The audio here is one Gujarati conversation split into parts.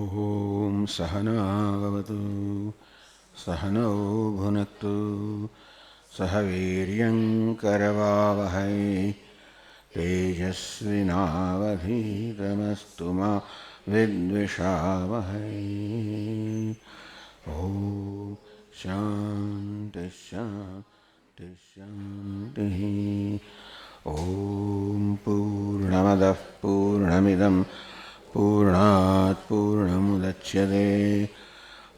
ॐ सहनाववतु सहनौ भुनक्तु सह वीर्यं करवावहै तेजस्विनावधीतमस्तु मा विद्विषावहै। ॐ शान्ति शान्ति शान्तिः। ॐ पूर्णमदः पूर्णमिदं पूर्णात् पूर्णमुदच्यते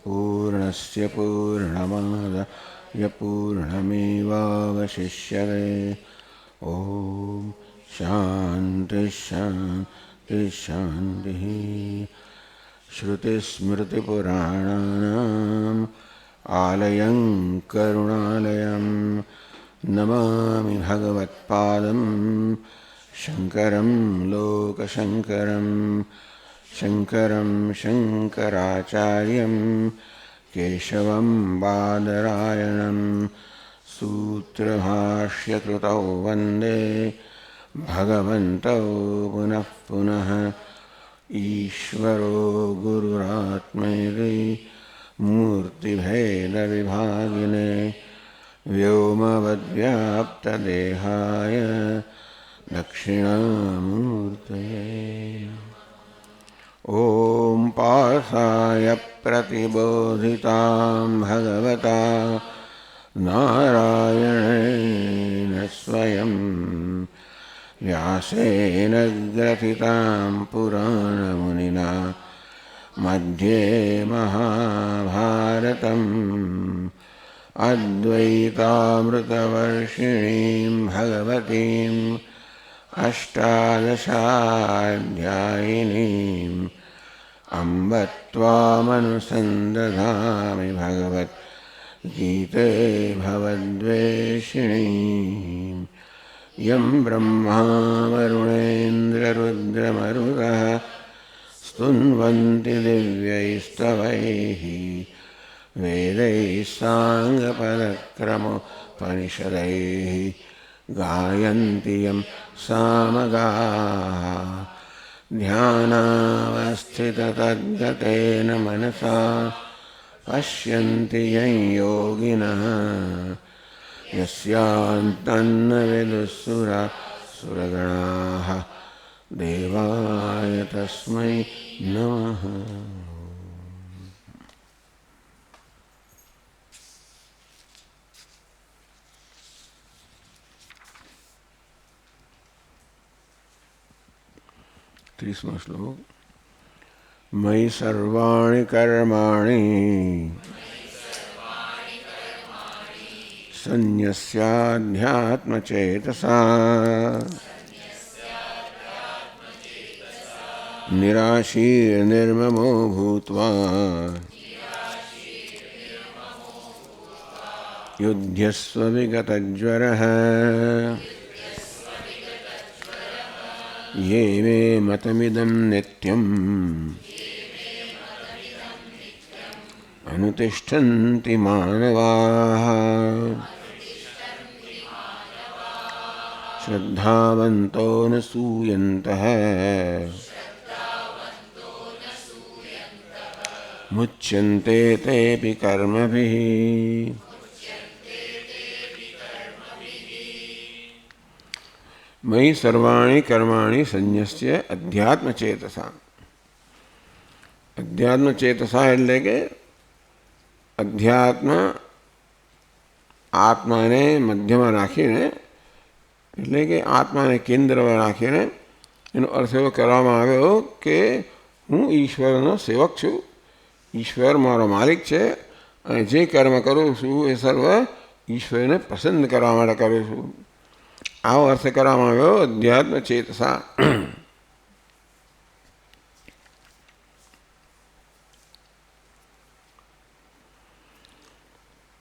पूर्णस्य पूर्णमादाय पूर्णमेवावशिष्यते। ॐ शान्ति शान्ति शान्तिः। श्रुतिस्मृतिपुराणानाम् आलयं करुणालयं नमामि भगवत्पादं शङ्करं लोकशङ्करं शङ्करं शङ्कराचार्यं केशवं बादरायणं सूत्रभाष्यकृतौ वन्दे भगवन्तौ पुनः पुनः। ईश्वरो गुरुरात्मेति मूर्तिभेदविभागिने व्योमवद्व्याप्तदेहाय दक्षिणामूर्तये। ॐ पार्थाय प्रतिबोधितां भगवता नारायणेन स्वयं व्यासेन ग्रथितां पुराणमुनिना मध्ये महाभारतम् अद्वैतामृतवर्षिणीं भगवतीम् अष्टादशाध्यायिनीम् अम्ब त्वामनुसन्दधामि भगवद्गीते भवद्वेषिणीम्। यं ब्रह्मा वरुणेन्द्ररुद्रमरुतः स्तुन्वन्ति दिव्यैस्तवैः वेदैः साङ्गपदक्रमोपनिषदैः गायन्ति यं सामगाः ध्यानावस्थिततद्गतेन मनसा पश्यन्ति यं योगिनः यस्यान्तन्न विदुःसुरगणाः देवाय तस्मै नमः। तीसवां श्लोक। मयि सर्वाणि कर्माणि सन्न्यस्याध्यात्मचेतसा निराशीर्निर्ममो भूत्वा युध्यस्व विगतज्वरः। ये मे मतमिदं नित्यम् अनुतिष्ठन्ति मानवाः श्रद्धावन्तो न सूयन्तः मुच्यन्ते तेऽपि कर्मभिः। मयि सर्वाणि कर्माणि सन्न्यस्य अध्यात्मचेतसा। अध्यात्मचेतसा એટલે કે અધ્યાત્મ આત્માને મધ્યમાં રાખીને એટલે કે આત્માને કેન્દ્રમાં રાખીને એનો અર્થ એવો કરવામાં આવ્યો કે હું ઈશ્વરનો સેવક છું, ઈશ્વર મારો માલિક છે અને જે કર્મ કરું છું એ સર્વ ઈશ્વરને પસંદ કરવા માટે કરું છું. આવો અર્થ કરવામાં આવ્યો અધ્યાત્મ ચેતસા.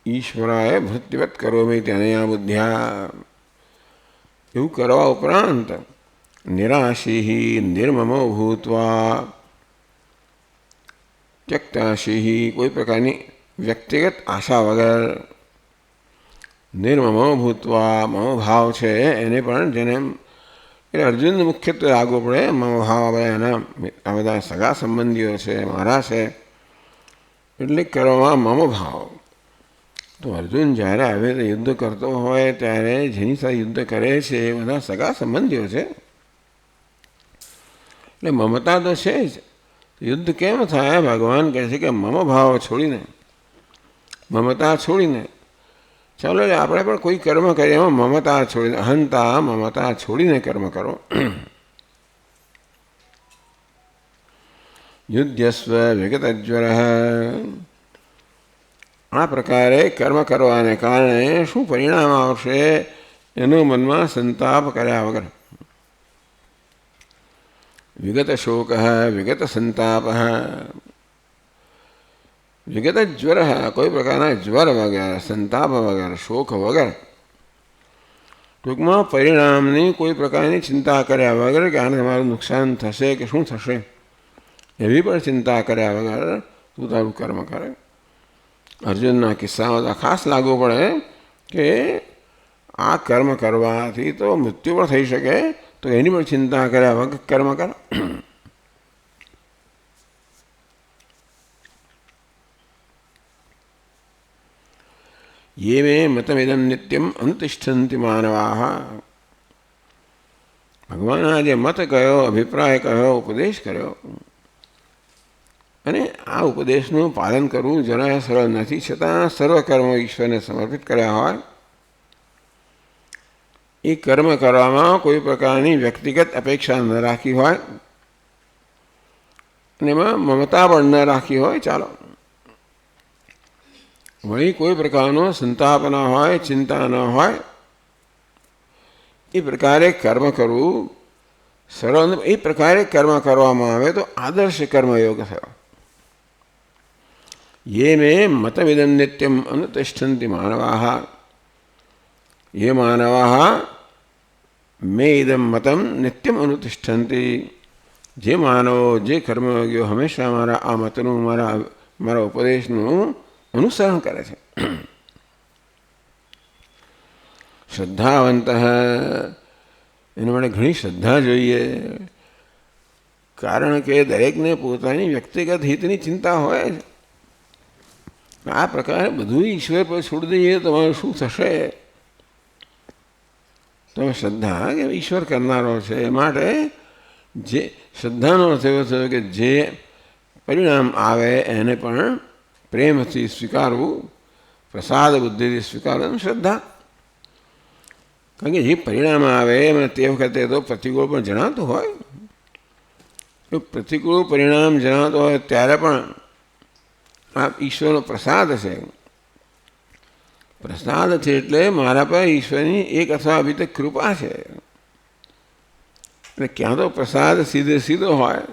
ઈશ્વરાય ભૃત્યવત કરોમિ ત્યનયા બુદ્ધ્યા. એવું કરવા ઉપરાંત નિરાશી નિર્મમો ભૂત્વા ત્યક્તાશી કોઈ પ્રકારની વ્યક્તિગત આશા વગર નિર્મમો ભૂત્વા મમભાવ છે એને પણ જેને એટલે અર્જુનને મુખ્યત્વે લાગુ પડે મમ ભાવ એના આ બધા સગા સંબંધીઓ છે, મારા છે, એટલે કરવામાં મમ ભાવ. તો અર્જુન જ્યારે આવે તો યુદ્ધ કરતો હોય ત્યારે જેની સાથે યુદ્ધ કરે છે એ બધા સગા સંબંધીઓ છે, એટલે મમતા તો છે જ. યુદ્ધ કેમ થાય? ભગવાન કહે છે કે મમ ભાવ છોડીને, મમતા છોડીને ચાલો. એટલે આપણે પણ કોઈ કર્મ કરીએ એમાં મમતા છોડીને, અહંતા મમતા છોડીને કર્મ કરો. યુદ્ધસ્વ વિગતજ્વર. આ પ્રકારે કર્મ કરવાને કારણે શું પરિણામ આવશે એનો મનમાં સંતાપ કર્યા વગર. વિગત શોક, વિગત સંતાપ, વિગત જ્વર, કોઈ પ્રકારના જ્વર વગર, સંતાપ વગર, શોક વગર, ટૂંકમાં પરિણામની કોઈ પ્રકારની ચિંતા કર્યા વગર કે આને તમારું નુકસાન થશે કે શું થશે એવી પણ ચિંતા કર્યા વગર તું તારું કર્મ કરે. અર્જુનના કિસ્સામાં ખાસ લાગુ પડે કે આ કર્મ કરવાથી તો મૃત્યુ પણ થઈ શકે, તો એની પણ ચિંતા કર્યા વગર કર્મ કર. ये मे मतमिदं नित्यम अनुतिष्ठन्ति मानवाः. ભગવાન આ જે મત કયો, અભિપ્રાય કયો, ઉપદેશ કર્યો, અને આ ઉપદેશનું પાલન કરવું જરા સરળ નથી. છતાં સર્વ કર્મો ઈશ્વરને સમર્પિત કર્યા હોય, એ કર્મ કરવામાં કોઈ પ્રકારની વ્યક્તિગત અપેક્ષા ન રાખી હોય અને એમાં મમતા પણ ન રાખી હોય, ચાલો. વળી કોઈ પ્રકારનો સંતાપ ન હોય, ચિંતા ન હોય, એ પ્રકારે કર્મ કરવું સરળ. એ પ્રકારે કર્મ કરવામાં આવે તો આદર્શ કર્મયોગ થયો. ये मे मतमिदं नित्यम अनुतिष्ठन्ति मानवाः. ये मानवाः मे इदं मतम नित्यम अनुतिष्ठन्ति. જે માનવો, જે કર્મયોગીઓ હંમેશા મારા આ મતનું, મારા ઉપદેશનું અનુસરણ કરે છે. શ્રદ્ધાવંત, એના માટે ઘણી શ્રદ્ધા જોઈએ. કારણ કે દરેકને પોતાની વ્યક્તિગત હિતની ચિંતા હોય જ. આ પ્રકારે બધું ઈશ્વર પર છોડી દઈએ તો તમારું શું થશે? તમે શ્રદ્ધા કે ઈશ્વર કરનારો છે, એ માટે જે શ્રદ્ધાનો અર્થ એવો થયો કે જે પરિણામ આવે એને પણ પ્રેમથી સ્વીકારવું, પ્રસાદ બુદ્ધિથી સ્વીકારવું શ્રદ્ધા. કારણ કે જે પરિણામ આવે એમને તે વખતે તો પ્રતિકૂળ પણ જણાતું હોય. તો પ્રતિકૂળ પરિણામ જણાતું હોય ત્યારે પણ આ ઈશ્વરનો પ્રસાદ છે. પ્રસાદ છે એટલે મારા પર ઈશ્વરની એક અથવા અભી તક કૃપા છે. એટલે ક્યાં તો પ્રસાદ સીધે સીધો હોય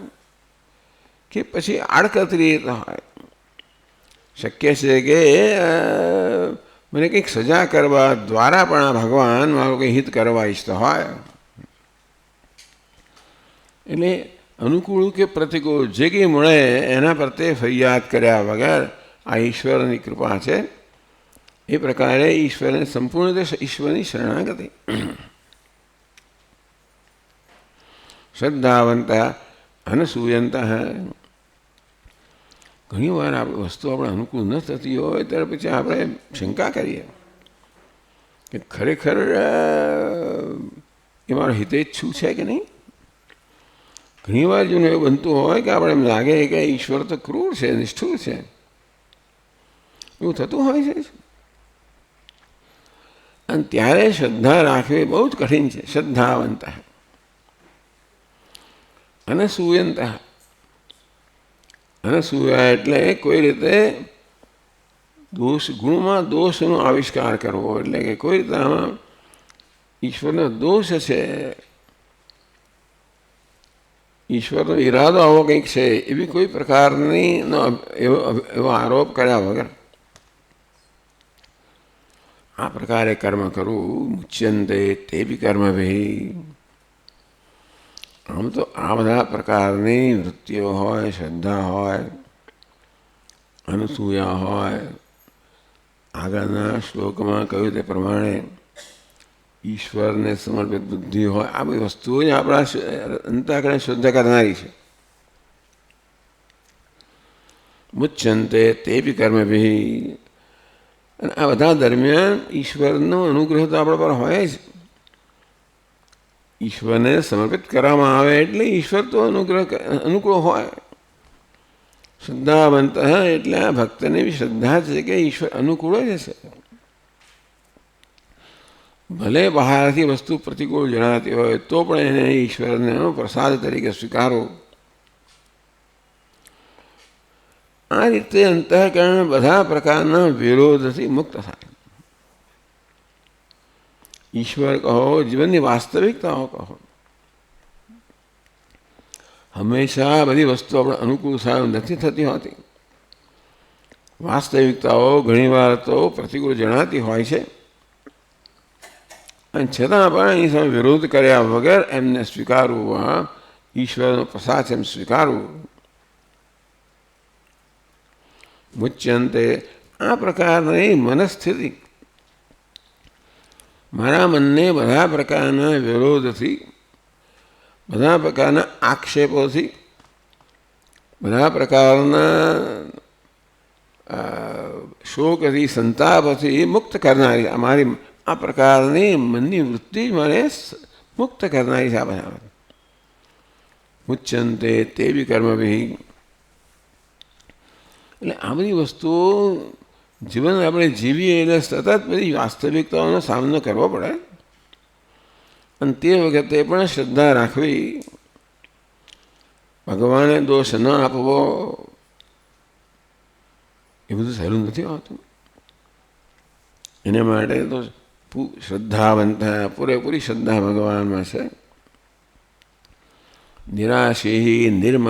કે પછી આડકતરી રીતે હોય. શક્ય છે કે મને કંઈક સજા કરવા દ્વારા પણ આ ભગવાન મારું કંઈ હિત કરવા ઈચ્છતો હોય. એટલે અનુકૂળ કે પ્રતિકૂળ જે કંઈ મળે એના પ્રત્યે ફરિયાદ કર્યા વગર આ ઈશ્વરની કૃપા છે. એ પ્રકારે ઈશ્વરને સંપૂર્ણ રીતે ઈશ્વરની શરણાગતિ. શ્રદ્ધાવંત અનસૂયંત. ઘણી વાર આપણી વસ્તુ આપણે અનુકૂળ ન થતી હોય ત્યારે પછી આપણે શંકા કરીએ કે ખરેખર એ મારો હિતેચ્છુ છે કે નહીં. ઘણી વાર જો એવું બનતું હોય કે આપણે એમ લાગે કે ઈશ્વર તો ક્રૂર છે, નિષ્ઠુર છે, એવું થતું હોય છે. અને ત્યારે શ્રદ્ધા રાખવી બહુ જ કઠિન છે. શ્રદ્ધાવંત અનસૂયંત. અનસૂયા એટલે કોઈ રીતે ગુણમાં દોષનો આવિષ્કાર કરવો. એટલે કે કોઈ રીતે આમાં ઈશ્વરનો દોષ છે, ઈશ્વરનો ઈરાદો આવો કંઈક છે, એવી કોઈ પ્રકારની એવો આરોપ કર્યા વગર આ પ્રકારે કર્મ કરવું. મુચ્યંતે તે બી કર્મ ભાઈ. આમ તો આ બધા પ્રકારની વૃત્તિઓ હોય, શ્રદ્ધા હોય, અનસૂયા હોય. આગળના શ્લોકમાં કહ્યું તે પ્રમાણે ઈશ્વરને સમર્પિત બુદ્ધિ હોય, આ બધી વસ્તુઓ જ આપણા અંતઃકરણ શુદ્ધ કરનારી છે. મુચ્યંતે તે બી કર્મભી. અને આ બધા દરમિયાન ઈશ્વરનો અનુગ્રહ તો આપણા પર હોય જ. ઈશ્વરને સમર્પિત કરવામાં આવે એટલે ઈશ્વર તો અનુકૂળ હોય. શ્રદ્ધાવંત એટલે આ ભક્તને બી શ્રદ્ધા છે કે ઈશ્વર અનુકૂળ જ હશે. ભલે બહારથી વસ્તુ પ્રતિકૂળ જણાતી હોય તો પણ એને ઈશ્વરને પ્રસાદ તરીકે સ્વીકારો. આ રીતે અંતઃકરણ બધા પ્રકારના વિરોધથી મુક્ત થાય. ઈશ્વર કહો, જીવનની વાસ્તવિકતાઓ કહો, હંમેશા બધી વસ્તુ આપણે અનુકૂળ થાય નથી થતી હોતી. વાસ્તવિકતાઓ ઘણીવાર તો પ્રતિકૂળ જણાતી હોય છે, અને છતાં પણ એની સામે વિરોધ કર્યા વગર એમને સ્વીકારવું, ઈશ્વરનો પ્રસાદ એમ સ્વીકારવું. મુચ્યંતે આ પ્રકારની મનસ્થિતિ મારા મનને બધા પ્રકારના વિરોધથી, બધા પ્રકારના આક્ષેપોથી, બધા પ્રકારના શોકથી, સંતાપથી મુક્ત કરનારી અમારી આ પ્રકારની મનની વૃત્તિ જ મને મુક્ત કરનારી છે. આ બધા મુચ્યંતે તે બી કર્મભી. એટલે આ બધી વસ્તુઓ જીવન આપણે જીવીએ એટલે સતત બધી વાસ્તવિકતાઓનો સામનો કરવો પડે, અને તે વખતે પણ શ્રદ્ધા રાખવી, ભગવાને દોષ ન આપવો, એ બધું સહેલું નથી હોતું. એના માટે તો શ્રદ્ધાવંત, પૂરેપૂરી શ્રદ્ધા ભગવાનમાં છે. નિરાશી નિર્મમ.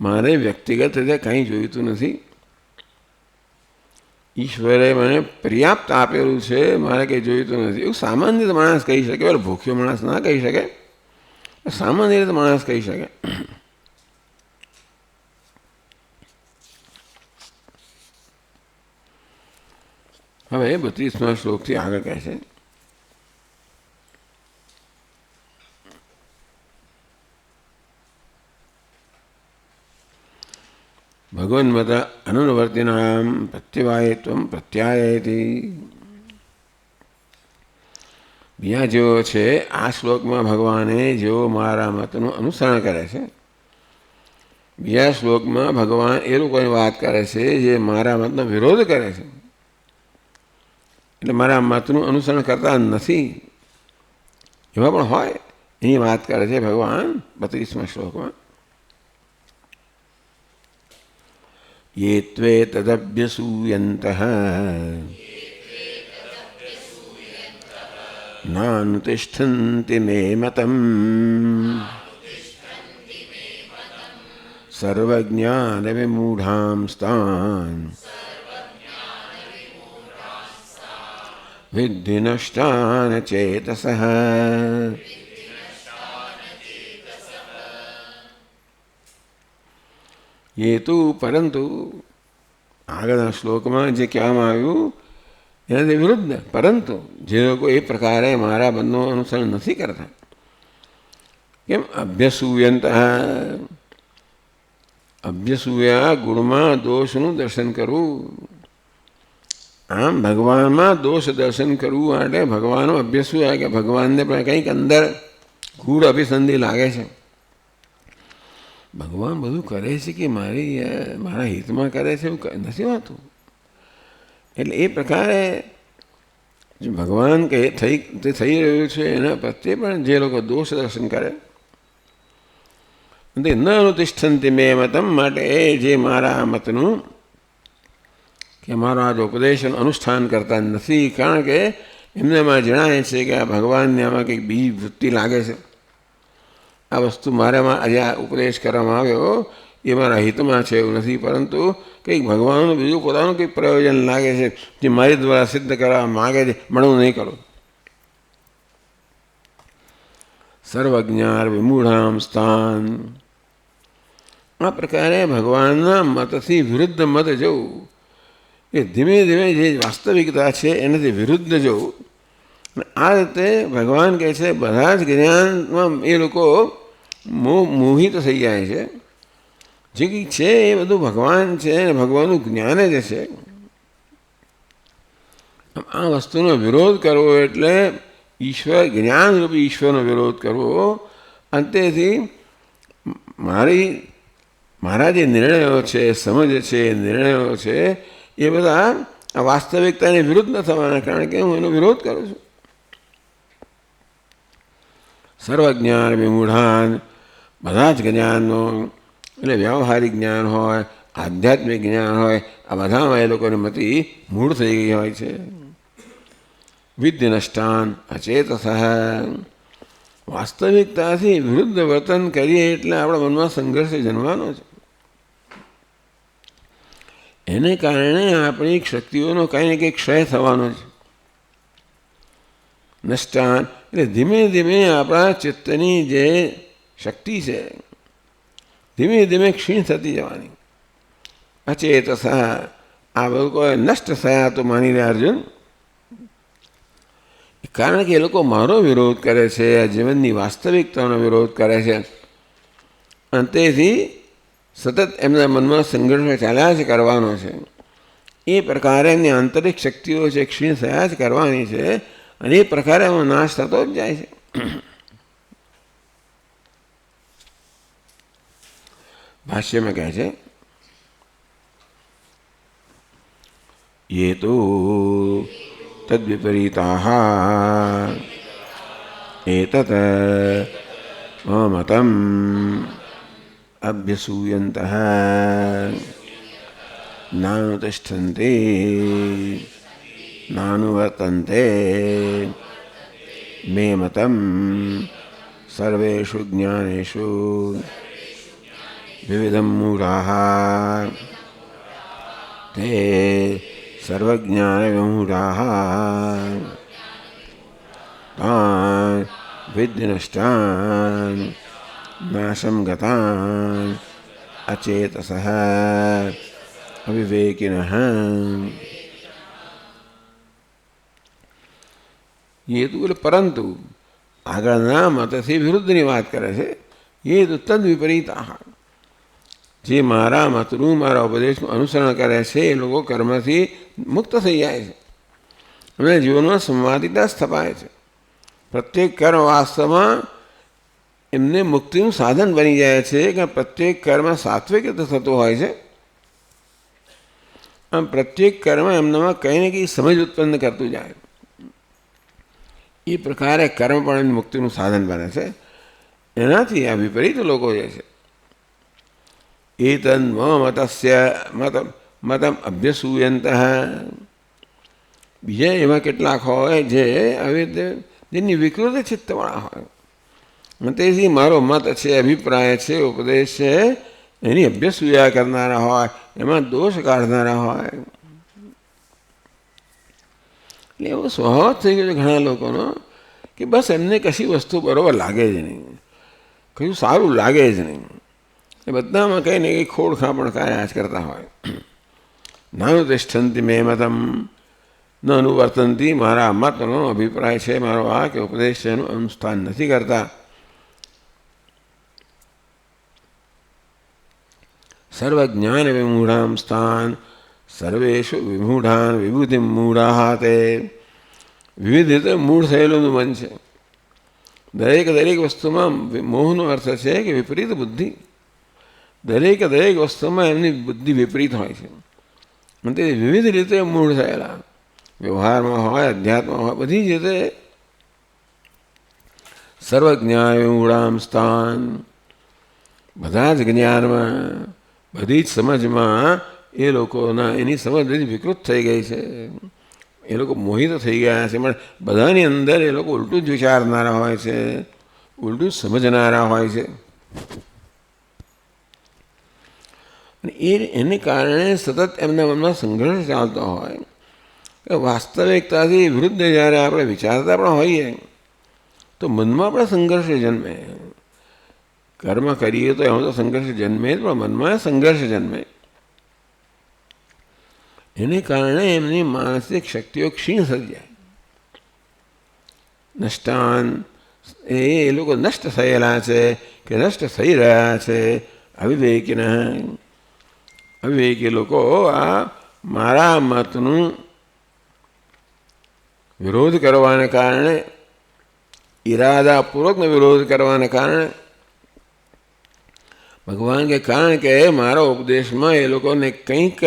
મારે વ્યક્તિગત રીતે કંઈ જોઈતું નથી. ઈશ્વરે મને પર્યાપ્ત આપેલું છે, મારે કંઈ જોઈતું નથી. એવું સામાન્ય રીતે માણસ કહી શકે. ભૂખ્યો માણસ ના કહી શકે, સામાન્ય રીતે માણસ કહી શકે. હવે 32મા શ્લોકથી આગળ કહે છે, ભગવન્મત અનુવર્તિનામ પ્રત્યવાયત્વમ પ્રત્યાયતિ. બીજા જેવો છે આ શ્લોકમાં ભગવાને જેઓ મારા મતનું અનુસરણ કરે છે, બીજા શ્લોકમાં ભગવાન એ લોકોની વાત કરે છે જે મારા મતનો વિરોધ કરે છે, એટલે મારા મતનું અનુસરણ કરતા નથી, એવા પણ હોય, એની વાત કરે છે ભગવાન 32મા શ્લોકમાં. ये त्वे तदभ्यसूयन्तः नानुतिष्ठन्ति मे मतम् सर्वज्ञानविमूढांस्तान् विद्धि नष्टान् चेतसः. ये तो પરંતુ આગળના શ્લોકમાં જે કહેવામાં આવ્યું એનાથી વિરુદ્ધ, પરંતુ જે લોકો એ પ્રકારે મારા બંધનું અનુસરણ નથી કરતા, કેમ અભ્યસૂયંત, અભ્યસૂયા ગુણમાં દોષનું દર્શન કરવું. આમ ભગવાનમાં દોષ દર્શન કરવું માટે ભગવાનનો અભ્યસૂયા, કે ભગવાનને પણ કંઈક અંદર ગૂઢ અભિસંધિ લાગે છે. ભગવાન બધું કરે છે કે મારા હિતમાં કરે છે એવું નથી હોતું. એટલે એ પ્રકારે ભગવાન કે થઈ રહ્યું છે એના પ્રત્યે પણ જે લોકો દોષ દર્શન કરે, ન અનુતિષ્ઠંતિ મે મતમ, માટે એ જે મારા મતનું કે મારો આ ઉપદેશનું અનુષ્ઠાન કરતા નથી, કારણ કે એમનામાં જણાય છે કે આ ભગવાનને આમાં કંઈક બીજી વૃત્તિ લાગે છે. આ વસ્તુ મારામાં આજે આ ઉપદેશ કરવામાં આવ્યો એ મારા હિતમાં છે એવું નથી, પરંતુ કંઈક ભગવાનનું બીજું પોતાનું કંઈક પ્રયોજન લાગે છે જે મારી દ્વારા સિદ્ધ કરવા માગે છે, મળવું નહીં કરું. સર્વજ્ઞાન વિમૂઢામ સ્થાન. આ પ્રકારે ભગવાનના મતથી વિરુદ્ધ મત જવું, એ ધીમે ધીમે જે વાસ્તવિકતા છે એનાથી વિરુદ્ધ જવું, આ રીતે ભગવાન કહે છે બધા જ જ્ઞાનમાં એ લોકો મોહિત થઈ જાય છે. જે કંઈક છે એ બધું ભગવાન છે અને ભગવાનનું જ્ઞાન જ છે. આ વસ્તુનો વિરોધ કરવો એટલે ઈશ્વર જ્ઞાનરૂપી ઈશ્વરનો વિરોધ કરવો. અંતેથી મારા જે નિર્ણયો છે, સમજ છે, નિર્ણયો છે એ બધા આ વાસ્તવિકતાને વિરુદ્ધ ન થવાના કારણ કે હું એનો વિરોધ કરું છું. સર્વજ્ઞાન વિમૂઢાન, બધા જ જ્ઞાનનો એટલે વ્યવહારિક જ્ઞાન હોય, આધ્યાત્મિક જ્ઞાન હોય, આ બધામાં એ લોકોની મતિ મૂળ થઈ ગઈ હોય છે. વિદ્યનષ્ટાન અચેતસ, વાસ્તવિકતાથી વિરુદ્ધ વર્તન કરીએ એટલે આપણા મનમાં સંઘર્ષ જન્મવાનો છે. એને કારણે આપણી શક્તિઓનો કંઈ ને કંઈ ક્ષય થવાનો છે. નષ્ટાન એટલે ધીમે ધીમે આપણા ચિત્તની જે શક્તિ છે ધીમે ધીમે ક્ષીણ થતી જવાની. અચેતસ, આ લોકો નષ્ટ થયા તો માની રહ્યા અર્જુન, કારણ કે એ લોકો મારો વિરોધ કરે છે, આ જીવનની વાસ્તવિકતાનો વિરોધ કરે છે. અંતેથી સતત એમના મનમાં સંઘર્ષ ચાલ્યા જ કરવાનો છે. એ પ્રકારે એમની આંતરિક શક્તિઓ છે ક્ષીણ થયા જ કરવાની છે અને એ પ્રકારે એનો નાશ થતો જ જાય છે. ભાષ્યમાં કહે છે યે તો તદ્વિપરીતાઃ એતત મતં અભ્યસૂયन्तઃ નાનુતિષ્ઠન્તે નાનુવર્તન્તે મે મતં સર્વેષુ જ્ઞાનેષુ વિવિધં મૂઢાઃ તે સર્વજ્ઞાનવિમૂઢાઃ તાન વિદ્યનષ્ટાન નાશમ ગતાન અચેતસઃ અવિવેકિનઃ. એ તો એટલે પરંતુ આગળના મતથી વિરુદ્ધની વાત કરે છે. એ તો તદ વિપરીતાઃ, જે મારા મતનું મારા ઉપદેશનું અનુસરણ કરે છે એ લોકો કર્મથી મુક્ત થઈ જાય છે અને જીવનમાં સંવાદિતા સ્થપાય છે. પ્રત્યેક કર્મ વાસ્તવમાં એમને મુક્તિનું સાધન બની જાય છે કે પ્રત્યેક કર્મ સાત્વિક રીતે થતો હોય છે. આમ પ્રત્યેક કર્મ એમનામાં કંઈ ને કંઈ સમજ ઉત્પન્ન કરતું જાય. એ પ્રકારે કર્મ પણ મુક્તિનું સાધન બને છે. એનાથી આ વિપરીત લોકો જે છે એતન્ મતસ્ય મતમ અભ્યસૂયંતઃ, બીજા એવા કેટલાક હોય જે આવી રીતે જેની વિકૃત ચિત્તવાળા હોય. તેથી મારો મત છે, અભિપ્રાય છે, ઉપદેશ છે એની અભ્યસૂયા કરનારા હોય, એમાં દોષ કાઢનારા હોય. એટલે એવો સ્વભાવ થઈ ગયો છે ઘણા લોકોનો કે બસ એમને કશી વસ્તુ બરાબર લાગે જ નહીં, કયું સારું લાગે જ નહીં. એ બધામાં કંઈ ને કંઈ ખોડખાપણ કાર્યા જ કરતા હોય. નાનુતિષ્ઠન્તિ મે મતમ, ન અનુવર્તનથી, મારા મતનો અભિપ્રાય છે, મારો આ કે ઉપદેશ છે એનું અનુષ્ઠાન નથી કરતા. સર્વજ્ઞાન વિમૂઢામ સ્થાન સર્વેષુ વિમૂઢાન વિબુધિ મૂઢાઃ, તે વિવિધ રીતે મૂળ થયેલું મન છે. દરેક વસ્તુમાં મોહનો અર્થ છે કે વિપરીત બુદ્ધિ. દરેક વસ્તુમાં એમની બુદ્ધિ વિપરીત હોય છે અને તે વિવિધ રીતે મૂળ થયેલા, વ્યવહારમાં હોય, અધ્યાત્મમાં હોય, બધી જ રીતે. સર્વજ્ઞાન વિમૂઢામ સ્થાન, બધા જ જ્ઞાનમાં, બધી જ સમજમાં એ લોકોના એની સમજ બધી વિકૃત થઈ ગઈ છે. એ લોકો મોહિત થઈ ગયા છે. પણ બધાની અંદર એ લોકો ઉલટું જ વિચારનારા હોય છે, ઉલટું જ સમજનારા હોય છે. એને કારણે સતત એમના મનમાં સંઘર્ષ ચાલતો હોય કે વાસ્તવિકતાથી વિરુદ્ધ જ્યારે આપણે વિચારતા પણ હોઈએ તો મનમાં આપણે સંઘર્ષ જન્મે. કર્મ કરીએ તો એમાં તો સંઘર્ષ જન્મે જ, પણ મનમાં સંઘર્ષ જન્મે. એને કારણે એમની માનસિક શક્તિઓ ક્ષીણ થઈ જાય. નષ્ટાન એ લોકો નષ્ટ થયેલા છે કે નષ્ટ થઈ રહ્યા છે. અવિવેકીના અવિવેકી લોકો આ મારા મતનું વિરોધ કરવાને કારણે, ઈરાદાપૂર્વકનો વિરોધ કરવાને કારણે, ભગવાન કે કારણ કે મારા ઉપદેશમાં એ લોકોને કંઈક,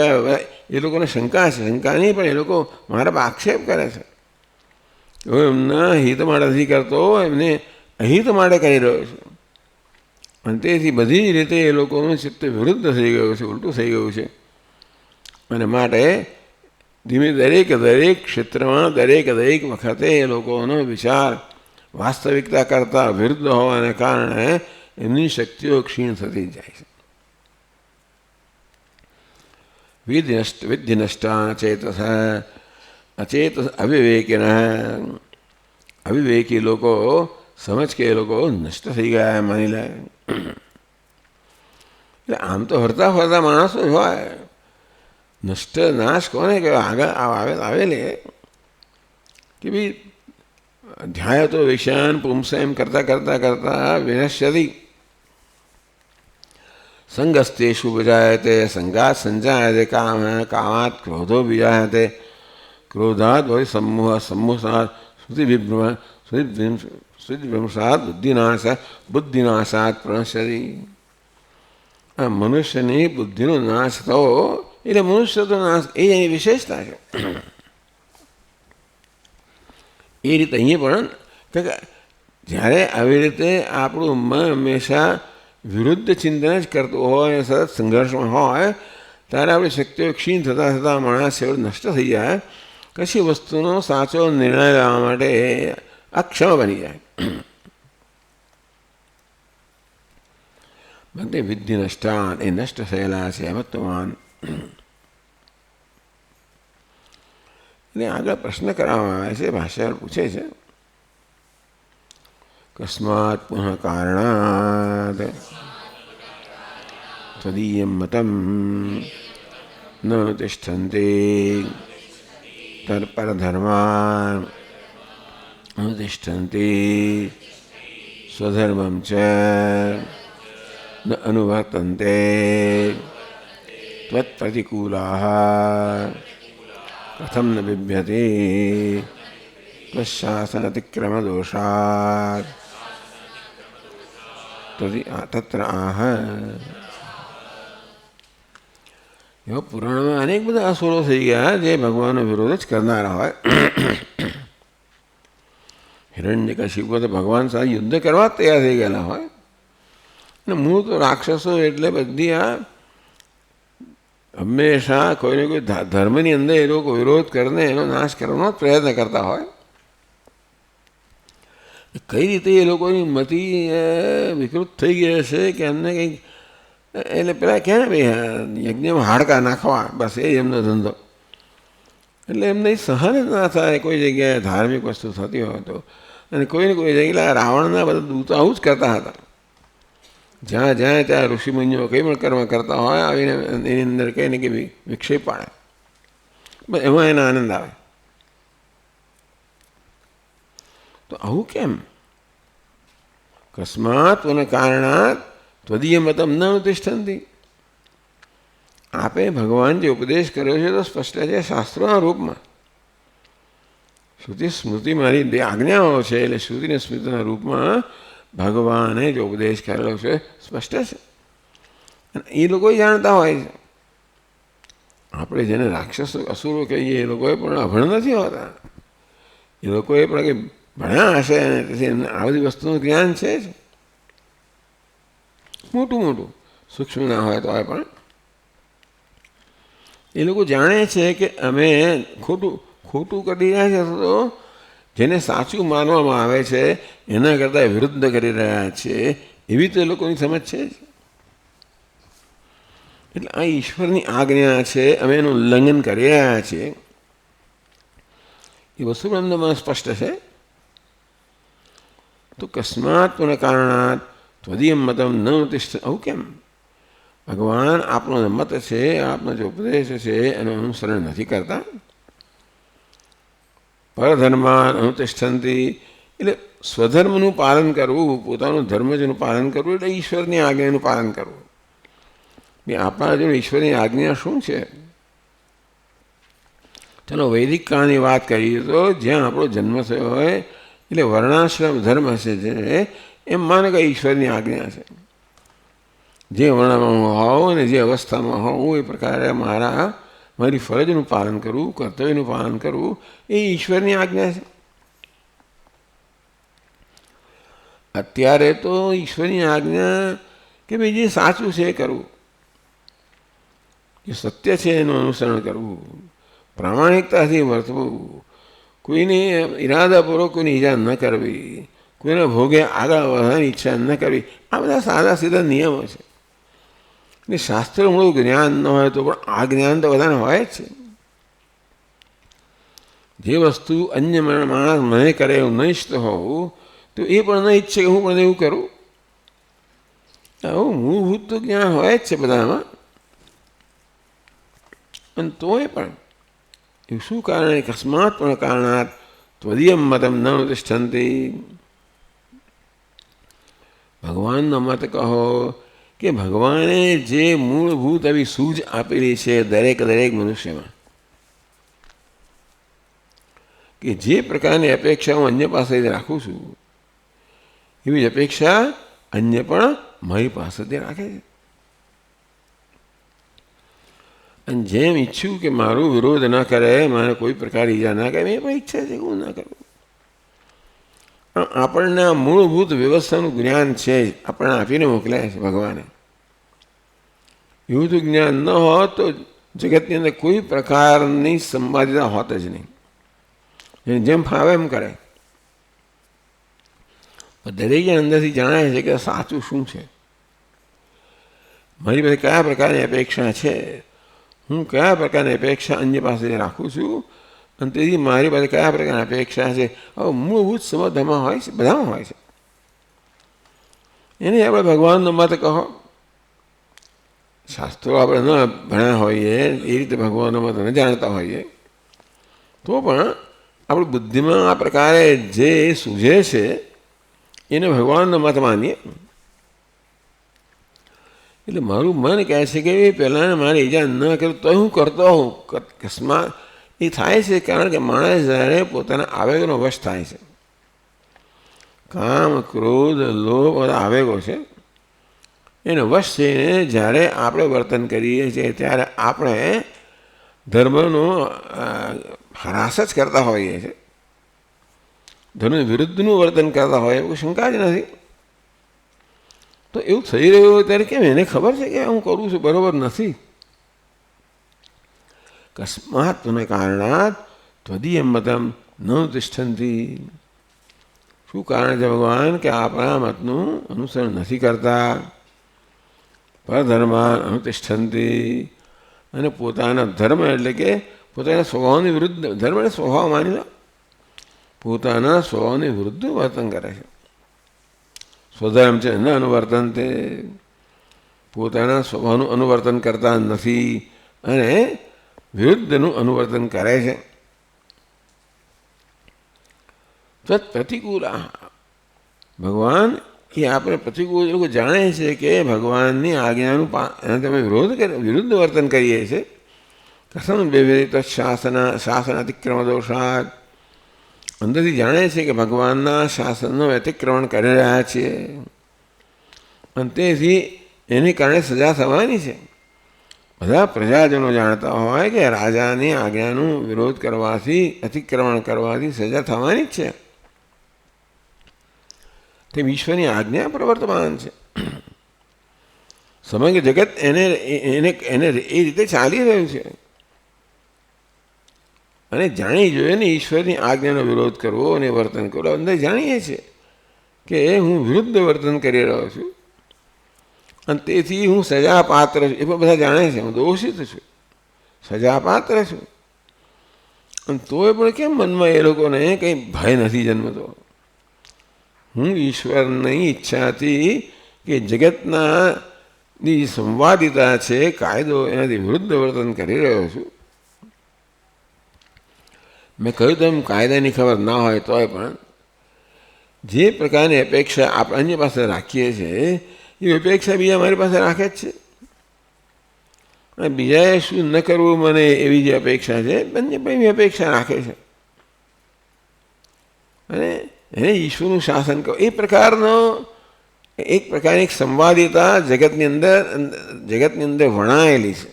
એ લોકોને શંકા છે, શંકા નહીં પણ એ લોકો મારા પર આક્ષેપ કરે છે. હું એમના હિત માટે નથી કરતો, એમને અહિત માટે કરી રહ્યો છું. અને તેથી બધી જ રીતે એ લોકોનું ચિત્ત વિરુદ્ધ થઈ ગયું છે, ઉલટું થઈ ગયું છે. અને માટે ધીમે દરેક ક્ષેત્રમાં દરેક વખતે એ લોકોનો વિચાર વાસ્તવિકતા કરતાં વિરુદ્ધ હોવાને કારણે એમની શક્તિઓ ક્ષીણ થતી જાય છે. વિધિનષ્ટા ચેતસ અચેત અવિવેકી લોકો સમજ કે એ લોકો નષ્ટ થઈ ગયા માની લે. એટલે આમ તો હરતા ફરતા માણસો જ હોય. નષ્ટ નાશ કોને કે આગળ આવેલે કે ભાઈ ધ્યાય તો વિષયાન પુંસેમ કરતા કરતા કરતા વિનશ્યતિ સંગસ્તેષુ વિજાયતે સંગાત સંજાયતે કામાત ક્રોધો વિજાયતે ક્રોધાત હોય સમૂહાત શ્રુતિભ્રંશાત બુદ્ધિનાશાત પ્રણશ્યતિ. આ મનુષ્યની બુદ્ધિનો નાશ થવો એટલે મનુષ્ય તો નાશ, એ એની વિશેષતા છે. એ રીતે અહીંયા પણ કે જ્યારે આવી રીતે આપણું મન હંમેશા વિરુદ્ધ ચિંતન જ કરતું હોય, સતત સંઘર્ષમાં હોય, ત્યારે આપણી શક્તિઓ ક્ષીણ થતાં થતાં માણસ એવડો નષ્ટ થઈ જાય, કશી વસ્તુનો સાચો નિર્ણય લેવા માટે અક્ષમ બની જાય. ભક્તિ વિધિ નષ્ટાન એ નષ્ટ થયેલા છે મત્વવાન. એટલે આગળ પ્રશ્ન કરવામાં આવે છે, ભાષ્યકાર પૂછે છે કસ્માત પુનઃ કારણાદ તદીયમ મતમ ન તિષ્ઠન્તે તત્પરધર્માન અનુતિષ્ઠન્તે સ્વધર્મં ચ ન અનુવર્તન્તે ત્વત્પ્રતિકૂલાઃ કથમ ન બિભ્યતે ત્વશાસન અતિક્રમદોષાत् તત્ર આહ. એવા પુરાણમાં અનેક બધા અસુરો થઈ ગયા જે ભગવાનનો વિરોધ જ કરનારા હોય. હિરણ્યકશિપુ તો ભગવાન સાથે યુદ્ધ કરવા તૈયાર થઈ ગયેલા હોય. અને મૂળ તો રાક્ષસો એટલે બધી આ હંમેશા કોઈને કોઈ ધર્મની અંદર એ લોકો વિરોધ કરીને એનો નાશ કરવાનો પ્રયત્ન કરતા હોય. કઈ રીતે એ લોકોની મતિ વિકૃત થઈ ગયા છે કે એમને કંઈક, એટલે પેલા કહે ને ભાઈ યજ્ઞમાં હાડકા નાખવા, બસ એ એમનો ધંધો. એટલે એમને સહન જ ના થાય કોઈ જગ્યાએ ધાર્મિક વસ્તુ થતી હોય તો. અને કોઈને કોઈ જગ્યાએ રાવણના બધા દૂતો આવું જ કરતા હતા. જ્યાં જ્યાં ત્યાં ઋષિમુનિઓ કંઈ પણ કર્મ કરતા હોય આવીને એની અંદર કંઈ ને કંઈ વિક્ષેપ પાડે, બસ એમાં એનો આનંદ આવે. તો આવું કેમ? કસ્માત અને કારણાત ત્વદીય મતમ ન અનુતિષ્ઠન્તિ. આપે ભગવાન જે ઉપદેશ કર્યો છે તો સ્પષ્ટ છે શાસ્ત્રોના રૂપમાં. શ્રુતિ સ્મૃતિ મારી બે આજ્ઞાઓ છે, એટલે શ્રુતિ અને સ્મૃતિના રૂપમાં ભગવાને જે ઉપદેશ કરેલો છે સ્પષ્ટ છે. અને એ લોકો જાણતા હોય છે. આપણે જેને રાક્ષસો અસુરો કહીએ એ લોકોએ પણ અભણ નથી હોતા. એ લોકોએ પણ કંઈ ભણ્યા હશે અને તેથી એમને આ બધી વસ્તુનું જ્ઞાન છે જ. મોટું મોટું સૂક્ષ્મ ના હોય તો હોય પણ એ લોકો જાણે છે કે અમે ખોટું કરી રહ્યા છે, તો જેને સાચું માનવામાં આવે છે એના કરતાં વિરુદ્ધ કરી રહ્યા છે, એવી તો એ લોકોની સમજ છે જ. એટલે આ ઈશ્વરની આજ્ઞા છે, અમે એનું ઉલ્લંઘન કરી રહ્યા છીએ, એ વસ્તુ બ્રહ્મમાં સ્પષ્ટ છે. તો કસ્માત પુનઃ કારણાત ત્વદીય મતમ ન તિષ્ઠ. આવું કેમ? ભગવાન આપનો મત છે, આપનો જે ઉપદેશ છે એનું અનુસરણ નથી કરતા. પરધર્માન અનુતિષ્ઠન્તિ, એટલે સ્વધર્મનું પાલન કરવું, પોતાનું ધર્મજનું પાલન કરવું એટલે ઈશ્વરની આજ્ઞાનું પાલન કરવું. આપણા જોડે ઈશ્વરની આજ્ઞા શું છે? ચાલો વૈદિક કાળની વાત કરીએ તો જ્યાં આપણો જન્મ થયો હોય એટલે વર્ણાશ્રમ ધર્મ હશે જે એમ માને કે ઈશ્વરની આજ્ઞા છે. જે વર્ણમાં હું હોઉં અને જે અવસ્થામાં હોઉં એ પ્રકારે મારી ફરજનું પાલન કરવું, કર્તવ્યનું પાલન કરવું એ ઈશ્વરની આજ્ઞા છે. અત્યારે તો ઈશ્વરની આજ્ઞા કે ભાઈ જે સાચું છે એ કરવું, જે સત્ય છે એનું અનુસરણ કરવું, પ્રામાણિકતાથી વર્તવું, કોઈને ઈરાદાપૂર્વક કોઈની ઈજા ન કરવી, કોઈના ભોગે આગળ વધવાની ઈચ્છા ન કરવી, આ બધા સાદા સીધા નિયમો છે. ને શાસ્ત્રોનું જ્ઞાન ન હોય તો પણ આ જ્ઞાન તો બધાને હોય જ છે. જે વસ્તુ અન્ય માણસ મને કરે એવું ન ઈચ્છતો હોવું તો એ પણ ન ઈચ્છે કે હું પણ એવું કરું. આવું મૂળભૂત તો જ્ઞાન હોય જ છે બધામાં. અને તોય પણ એવું શું કારણે અકસ્માત પણ કારણાત ત્વદીયમ મતમ ન તિષ્ઠન્તિ. ભગવાનનો મત કહો કે ભગવાને જે મૂળભૂત એવી સૂઝ આપેલી છે દરેક મનુષ્યમાં, કે જે પ્રકારની અપેક્ષા હું અન્ય પાસેથી રાખું છું એવી જ અપેક્ષા અન્ય પણ મારી પાસેથી રાખે છે. અને જેમ ઈચ્છું કે મારો વિરોધ ન કરે, મને કોઈ પ્રકાર ઈજા ના કરે, એ પણ ઈચ્છા છે કે હું ના કરું. આપણને આ મૂળભૂત વ્યવસ્થાનું જ્ઞાન છે જ, આપણને આપીને મોકલ્યા છે ભગવાને. એવું તો જ્ઞાન ન હોત તો જગતની અંદર કોઈ પ્રકારની સંવાદિતા હોત જ નહીં. જેમ ફાવે એમ કરે. દરેક અંદરથી જાણે છે કે સાચું શું છે, મારી પાસે કયા પ્રકારની અપેક્ષા છે, હું કયા પ્રકારની અપેક્ષા અન્ય પાસેથી રાખું છું, અને તેથી મારી પાસે કયા પ્રકારની અપેક્ષા છે. હવે મૂળભૂત સમજમાં હોય છે, બધામાં હોય છે. એને આપણે ભગવાનનો મત કહો. શાસ્ત્રો આપણે ન ભણ્યા હોઈએ, એ રીતે ભગવાનનો મત ન જાણતા હોઈએ, તો પણ આપણી બુદ્ધિમાં આ પ્રકારે જે સૂઝે છે એને ભગવાનનો મત માનીએ. એટલે મારું મન કહે છે કે પહેલાં મારે ઈજા ન કરું તો હું કરતો હોઉં. અકસ્માત એ થાય છે કારણ કે માણસ જ્યારે પોતાના આવેગોનો વશ થાય છે. કામ, ક્રોધ, લોભ બધા આવેગો છે, એનો વશ થઈને જ્યારે આપણે વર્તન કરીએ છીએ ત્યારે આપણે ધર્મનો હરાસ જ કરતા હોઈએ છીએ, ધર્મ વિરુદ્ધનું વર્તન કરતા હોય એવું શંકા જ નથી. તો એવું થઈ રહ્યું હોય ત્યારે કેમ એને ખબર છે કે હું કરું છું બરાબર નથી. અકસ્માતને કારણાત ત્વદીયમ મતમ ન તિષ્ઠન્તિ. શું કારણ છે ભગવાન કે આપણા મતનું અનુસરણ નથી કરતા. પરધર્માન અનુતિષ્ઠન્તિ. અને પોતાના ધર્મ એટલે કે પોતાના સ્વભાવની વિરુદ્ધ, ધર્મ એટલે સ્વભાવ માની લો, પોતાના સ્વભાવની વિરુદ્ધ વર્તન કરે છે. સ્વધર્મ છે ન અનુવર્તન, તે પોતાના સ્વભાવનું અનુવર્તન કરતા નથી અને વિરુદ્ધનું અનુવર્તન કરે છે. તત્ પ્રતિકૂળ. ભગવાન એ આપણે પ્રતિકૂળ લોકો જાણે છે કે ભગવાનની આજ્ઞાનું તમે વિરુદ્ધ વર્તન કરીએ છીએ. કસમ વિવિધ શાસન અતિક્રમ દોષાત. અંદરથી જાણે છે કે ભગવાનના શાસનનો અતિક્રમણ કરી રહ્યા છીએ અને તેથી એની કારણે સજા થવાની છે. બધા પ્રજાજનો જાણતા હોય કે રાજાની આજ્ઞાનું વિરોધ કરવાથી, અતિક્રમણ કરવાથી સજા થવાની જ છે. તે ઈશ્વરની આજ્ઞા પ્રવર્તમાન છે. સમગ્ર જગત એને એ રીતે ચાલી રહ્યું છે. અને જાણી જોઈએ ને ઈશ્વરની આજ્ઞાનો વિરોધ કરવો અને વર્તન કરવું. અંદર જાણીએ છીએ કે હું વિરુદ્ધ વર્તન કરી રહ્યો છું અને તેથી હું સજા પાત્ર છું. એ પણ બધા જાણે છે હું દોષિત છું, સજા પાત્ર છું. અને તોય પણ કેમ મનમાં એ લોકોને કંઈ ભય નથી જન્મતો. હું ઈશ્વરની ઈચ્છાથી કે જગતના ની સંવાદિતા છે, કાયદો, એનાથી વિરુદ્ધ વર્તન કરી રહ્યો છું. મેં કહ્યું તેમ કાયદાની ખબર ના હોય તોય પણ જે પ્રકારની અપેક્ષા આપણે અન્ય પાસે રાખીએ છીએ એ અપેક્ષા બીજા મારી પાસે રાખે જ છે. અને બીજાએ શું ન કરવું મને એવી જે અપેક્ષા છે બંને પણ અપેક્ષા રાખે છે. અને એને ઈશ્વરનું શાસન કહો એ પ્રકારનો એક પ્રકારની એક સંવાદિતા જગતની અંદર વણાયેલી છે.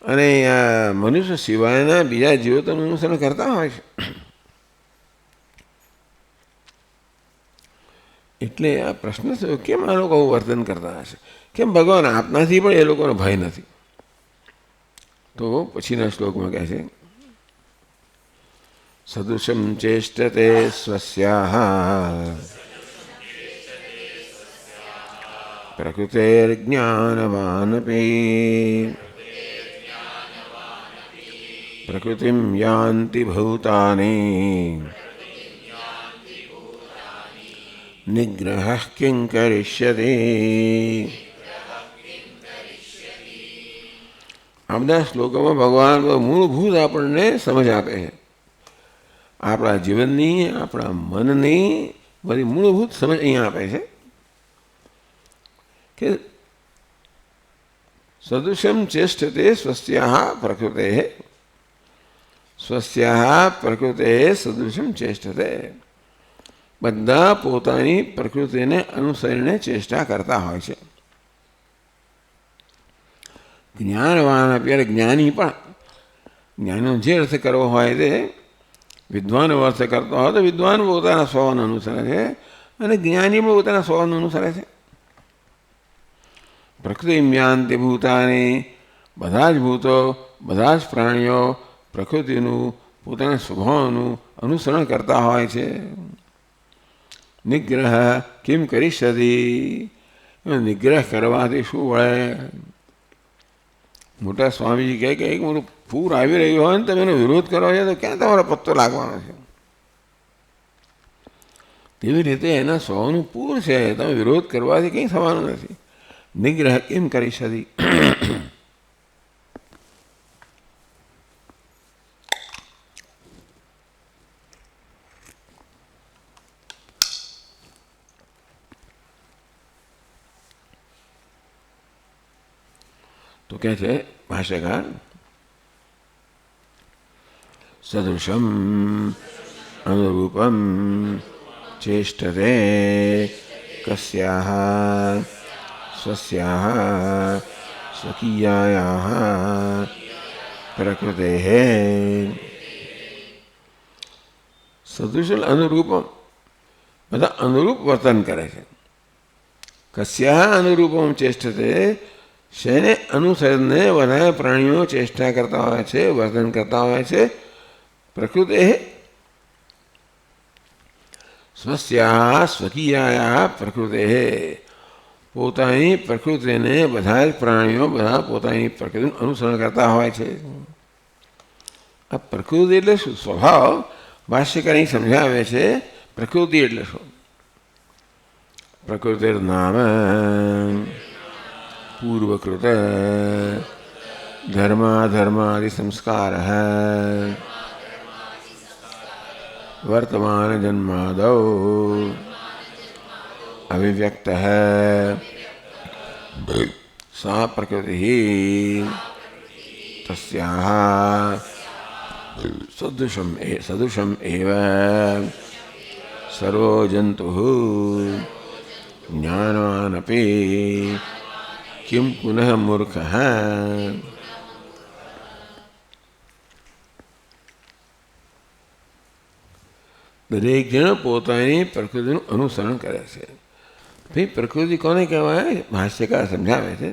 અને મનુષ્ય સિવાયના બીજા જીવો તો અનુસરણ કરતા હોય છે. એટલે આ પ્રશ્ન થયો કેમ આ લોકો વર્તન કરતા હશે, કેમ ભગવાન આપનાથી પણ એ લોકોનો ભય નથી. તો પછીના શ્લોકમાં કહે છે સદૃશમ ચેષ્ટતે સ્વસ્યાઃ પ્રકૃતેર્જ્ઞાનવાનપી પ્રકૃતિમ યાન્તિ ભૂતાની નિગ્રહ કિં કરિષ્યતિ. આ બધા શ્લોકોમાં ભગવાન મૂળભૂત આપણને સમજ આપે છે. આપણા જીવનની આપણા મનની બધી મૂળભૂત સમજ અહીંયા આપે છે કે સદૃશમ ચેષ્ટતે સ્વસ્યાઃ પ્રકૃતે સદૃશમ ચેષ્ટતે. બધા પોતાની પ્રકૃતિને અનુસરીને ચેષ્ટા કરતા હોય છે. જ્ઞાનવાન અત્યારે જ્ઞાની પણ જ્ઞાનનો જે અર્થ કરવો હોય તે વિદ્વાન અર્થ કરતો હોય તો વિદ્વાન પોતાના સ્વભાવને અનુસરે છે અને જ્ઞાની પણ પોતાના સ્વભાવને અનુસરે છે. પ્રકૃતિ યાન્તિ ભૂતાની, બધા જ ભૂતો બધા જ પ્રાણીઓ પ્રકૃતિનું પોતાના સ્વભાવનું અનુસરણ કરતા હોય છે. નિગ્રહ કિમ કરિષ્યતિ. નિગ્રહ કરવાથી શું વળે? મોટા સ્વામીજી કહે કે એક મોટું પૂર આવી રહ્યું હોય ને તમે એનો વિરોધ કરો છો તો ક્યાં તમારો પત્તો લાગવાનો છે? તેવી રીતે એના સ્વભાવનું પૂર છે, તમે વિરોધ કરવાથી કંઈ થવાનું નથી. નિગ્રહ કેમ કરિષ્યતિ. તો કહે છે ભાષ્યકાર સદૃશમ અનુરૂપમ ચેષ્ટતે કસ્યાઃ સ્વસ્યાઃ સ્વકીયાયાઃ પ્રકૃતેઃ. સદૃશમ અનુરૂપમ બધા અનુરૂપ વર્તન કરે છે. કસ્યાઃ અનુરૂપમ ચેષ્ટતે શેને અનુસરને બધા પ્રાણીઓ ચેષ્ટા કરતા હોય છે, વર્તન કરતા હોય છે. પ્રકૃતે સ્વસ્યા સ્વકીયાયા પ્રકૃતે. પોતાની પ્રકૃતિને બધા જ પ્રાણીઓ બધા પોતાની પ્રકૃતિનું અનુસરણ કરતા હોય છે. આ પ્રકૃતિ એટલે શું? સ્વભાવ. ભાષ્યકારી સમજાવે છે પ્રકૃતિ એટલે શું. પ્રકૃતિર્નામ પૂર્વકૃત ધર્માધર્માદિ સંસ્કાર વર્તમાન જન્માદૌ અવિવ્યક્ત સા પ્રકૃતિ તસ્યાઃ સદૃશમ એવ સર્વો જંતુઃ જ્ઞાનવાનપી કિમ પુનઃ મૂર્ખઃ. દરેક જણ પોતાની પ્રકૃતિનું અનુસરણ કરે છે. ભાઈ પ્રકૃતિ કોને કહેવાય? ભાષ્યકાર સમજાવે છે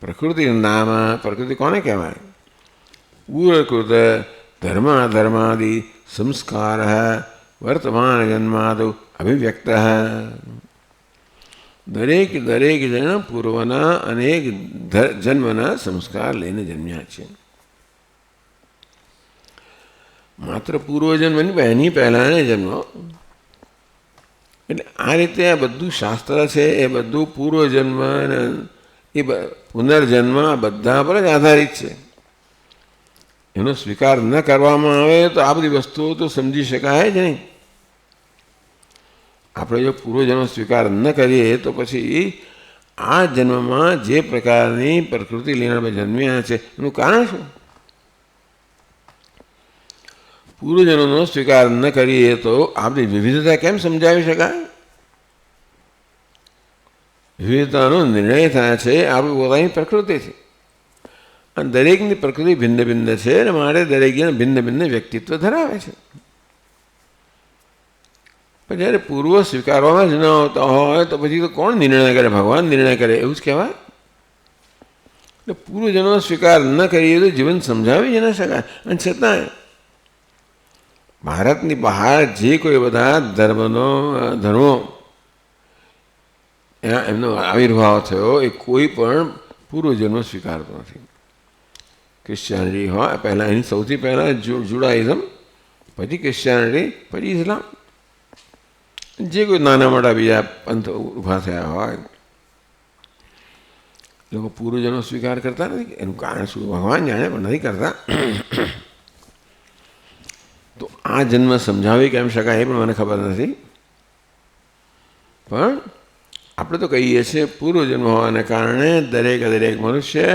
પ્રકૃતિ નામ પ્રકૃતિ કોને કહેવાય? પૂર્વકૃત ધર્માધર્માદિ સંસ્કાર વર્તમાન જન્માદો અભિવ્યક્ત. દરેક જણ પૂર્વના અનેક જન્મના સંસ્કાર લઈને જન્મ્યા છે. માત્ર પૂર્વજન્મની એની પહેલાંને જન્મ. એટલે આ રીતે આ બધું શાસ્ત્ર છે એ બધું પૂર્વજન્મ એ પુનર્જન્મ આ બધા પર જ આધારિત છે. એનો સ્વીકાર ન કરવામાં આવે તો આ બધી વસ્તુઓ તો સમજી શકાય જ નહીં. આપણે જો પૂર્વજન્મ સ્વીકાર ન કરીએ તો પછી આ જન્મમાં જે પ્રકારની પ્રકૃતિ લઈને આપણે જન્મ્યા છે એનું કારણ શું? પૂર્વજન્મનો સ્વીકાર ન કરીએ તો આપણી વિવિધતા કેમ સમજાવી શકાય? વિવિધતાનો નિર્ણય થાય છે આપણી પોતાની પ્રકૃતિથી. અને દરેકની પ્રકૃતિ ભિન્ન ભિન્ન છે અને માટે દરેક જણ ભિન્ન ભિન્ન વ્યક્તિત્વ ધરાવે છે. પણ જ્યારે પૂર્વ સ્વીકારવામાં જ ન આવતા હોય તો પછી તો કોણ નિર્ણય કરે? ભગવાન નિર્ણય કરે એવું જ કહેવાય. એટલે પૂર્વજન્મનો સ્વીકાર ન કરીએ તો જીવન સમજાવી જ ન શકાય. અને છતાંય ભારતની બહાર જે કોઈ બધા ધર્મો એમનો આવિર્ભાવ થયો એ કોઈ પણ પૂર્વજન્મ સ્વીકારતો નથી. ક્રિશ્ચિયાનિટી હોય પહેલાં, એની સૌથી પહેલાં જુડાઇઝમ, પછી ક્રિશ્ચિયાનિટી, પછી ઇસ્લામ, જે કોઈ નાના મોટા બીજા પંથ ઊભા થયા હોય લોકો પૂર્વજન્મ સ્વીકાર કરતા નથી. એનું કારણ શું ભગવાન જાણે, પણ નથી કરતા. તો આ જન્મ સમજાવી કેમ શકાય એ પણ મને ખબર નથી. પણ આપણે તો કહીએ છીએ પૂર્વજન્મ હોવાને કારણે દરેક મનુષ્ય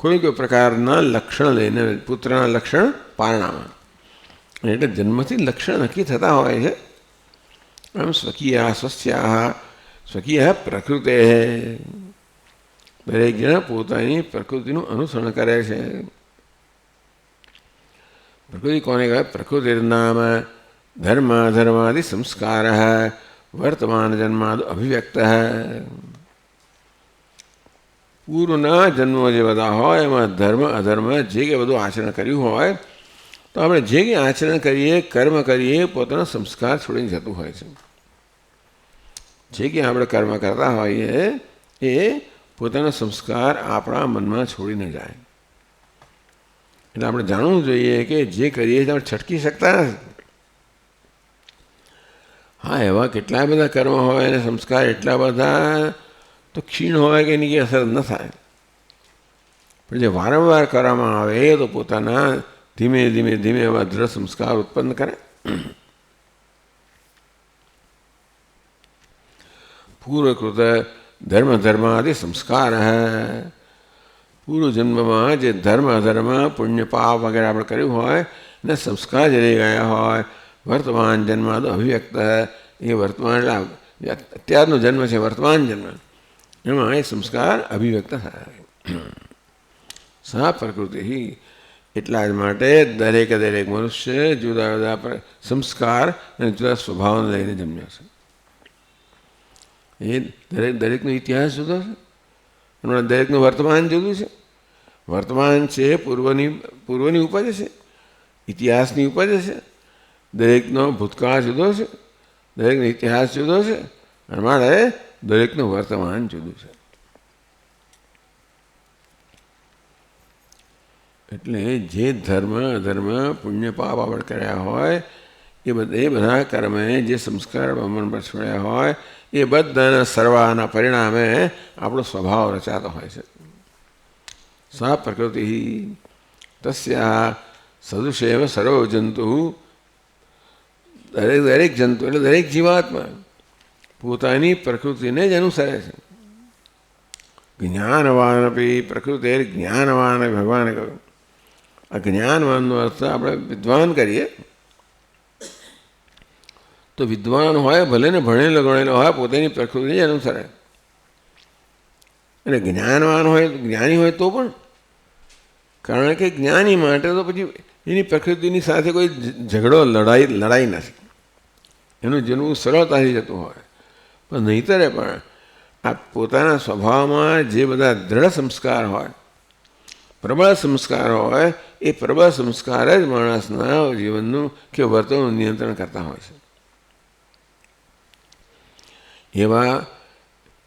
કોઈ પ્રકારના લક્ષણ લઈને, પુત્રના લક્ષણ પારણામાં, એટલે જન્મથી લક્ષણ નક્કી થતા હોય છે. આમ સ્વકીય પ્રકૃતિ, દરેક જણ પોતાની પ્રકૃતિનું અનુસરણ કરે છે. પ્રકૃતિ કોને કહેવાય? પ્રકૃતિર્નામ ધર્માદિ સંસ્કાર વર્તમાન જન્માદ અભિવ્યક્ત. પૂર્વના જન્મો જે બધા હોય એમાં ધર્મ અધર્મ જે કંઈ બધું આચરણ કર્યું હોય તો આપણે જે કંઈ આચરણ કરીએ, કર્મ કરીએ, પોતાના સંસ્કાર છોડીને જતું હોય છે. જે કંઈ આપણે કર્મ કરતા હોઈએ એ પોતાના સંસ્કાર આપણા મનમાં છોડીને જાય. એટલે આપણે જાણવું જોઈએ કે જે કરીએ છીએ આપણે છટકી શકતા નથી. હા, એવા કેટલા બધા કર્મ હોય અને સંસ્કાર એટલા બધા તો ક્ષીણ હોય કે એની કંઈ અસર ન થાય. પણ જે વારંવાર કરવામાં આવે તો પોતાના ધીમે ધીમે એવા દ્રઢ સંસ્કાર ઉત્પન્ન કરે. પૂર્વકૃત ધર્માદિ સંસ્કાર, પૂર્વજન્મમાં જે ધર્મ અધર્મ પુણ્ય પાપ વગેરે આપણે કર્યું હોય ને સંસ્કાર જે રહી ગયા હોય, વર્તમાન જન્માદ અભિવ્યક્ત, એ વર્તમાન એટલે અત્યારનો જન્મ છે વર્તમાન જન્મ, એમાં એ સંસ્કાર અભિવ્યક્ત થાય. સા પ્રકૃતિ, એટલા જ માટે દરેક મનુષ્ય જુદા જુદા સંસ્કાર અને જુદા સ્વભાવને લઈને જન્મ્યા છે. એ દરેકનો ઇતિહાસ જુદો છે, હમણાં દરેકનું વર્તમાન જુદું છે. વર્તમાન છે પૂર્વની ઉપજ છે, ઇતિહાસની ઉપજ છે. દરેકનો ભૂતકાળ જુદો છે, દરેકનો ઇતિહાસ જુદો છે, અને માટે દરેકનું વર્તમાન જુદું છે. એટલે જે ધર્મ અધર્મ પુણ્ય પાપ આપણે કર્યા હોય એ બધા કર્મે જે સંસ્કાર મન પર છોડ્યા હોય એ બધાના સર્વાના પરિણામે આપણો સ્વભાવ રચાતો હોય છે. સા પ્રકૃતિ તસ્યા સદુષેવ સર્વ જંતુ, દરેક જંતુ એટલે દરેક જીવાત્મા પોતાની પ્રકૃતિને જ અનુસરે છે. જ્ઞાનવાન અપી પ્રકૃતિ, જ્ઞાનવાન ભગવાને કહ્યું. આ જ્ઞાનવાનનો અર્થ આપણે વિદ્વાન કરીએ તો વિદ્વાન હોય ભલે ને ભણેલો ગણેલો હોય પોતાની પ્રકૃતિને જ અનુસરે. અને જ્ઞાનવાન હોય, જ્ઞાની હોય તો પણ, કારણ કે જ્ઞાની માટે તો પછી એની પ્રકૃતિની સાથે કોઈ ઝઘડો લડાઈ નથી, એનું જન્મ સરળતાથી જતું હોય. પણ નહીંતરે પણ આ પોતાના સ્વભાવમાં જે બધા દ્રઢ સંસ્કાર હોય, પ્રબળ સંસ્કાર હોય, એ પ્રબળ સંસ્કાર જ માણસના જીવનનું કે વર્તનનું નિયંત્રણ કરતા હોય છે. એવા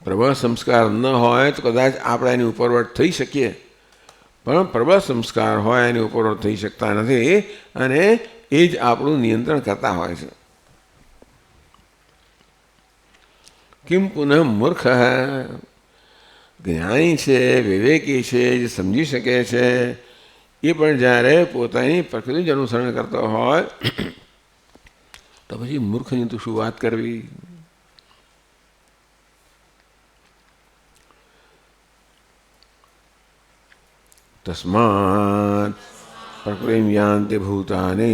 પ્રબળ સંસ્કાર ન હોય તો કદાચ આપણે એની ઉપરવટ થઈ શકીએ, પણ પ્રબળ સંસ્કાર હોય એની ઉપરવટ થઈ શકતા નથી, અને એ જ આપણું નિયંત્રણ કરતા હોય છે. કિમ પુનઃ મૂર્ખ, જ્ઞાની છે, વિવેકી છે, જે સમજી શકે છે, એ પણ જ્યારે પોતાની પ્રકૃતિ જ અનુસરણ કરતો હોય તો પછી મૂર્ખની તો શું વાત કરવી. तस्मात् प्रकृतिं यान्ति भूतानि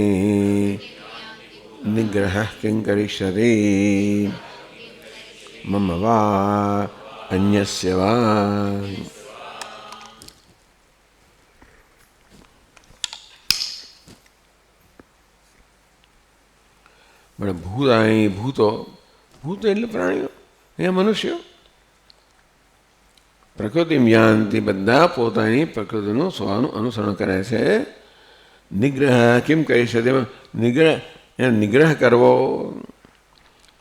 निग्रहः किं करिष्यति मम वा अन्यस्य वा। बड़े भूतानि भूतो भूत એટલે પ્રાણીઓ એ મનુષ્યો પ્રકૃતિમ યાન્તિ બધા પોતાની પ્રકૃતિનું સ્વનું અનુસરણ કરે છે. નિગ્રહ કેમ કરી શકે નિગ્રહ કરવો